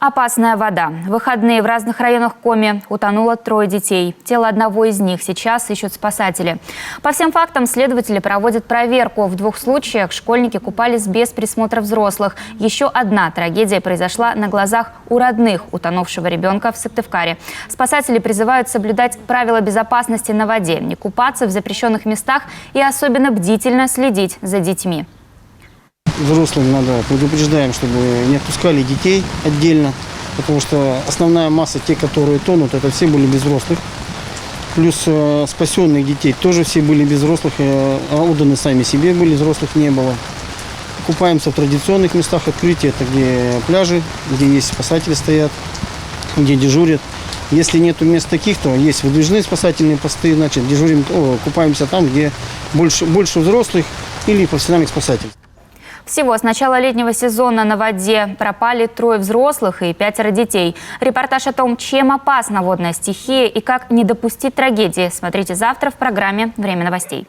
Опасная вода. В выходные в разных районах Коми утонуло 3 детей. Тело одного из них сейчас ищут спасатели. По всем фактам следователи проводят проверку. В 2 случаях школьники купались без присмотра взрослых. Еще одна трагедия произошла на глазах у родных утонувшего ребенка в Сыктывкаре. Спасатели призывают соблюдать правила безопасности на воде, не купаться в запрещенных местах и особенно бдительно следить за детьми. Взрослым надо предупреждаем, чтобы не отпускали детей отдельно, потому что основная масса, те, которые тонут, это все были без взрослых. Плюс спасенных детей тоже все были без взрослых, отданы сами себе были, взрослых не было. Купаемся в традиционных местах открытия, это где пляжи, где есть спасатели стоят, где дежурят. Если нет мест таких, то есть выдвижные спасательные посты, значит дежурим, купаемся там, где больше взрослых или профессиональных спасателей. Всего с начала летнего сезона на воде пропали 3 взрослых и 5 детей. Репортаж о том, чем опасна водная стихия и как не допустить трагедии, смотрите завтра в программе «Время новостей».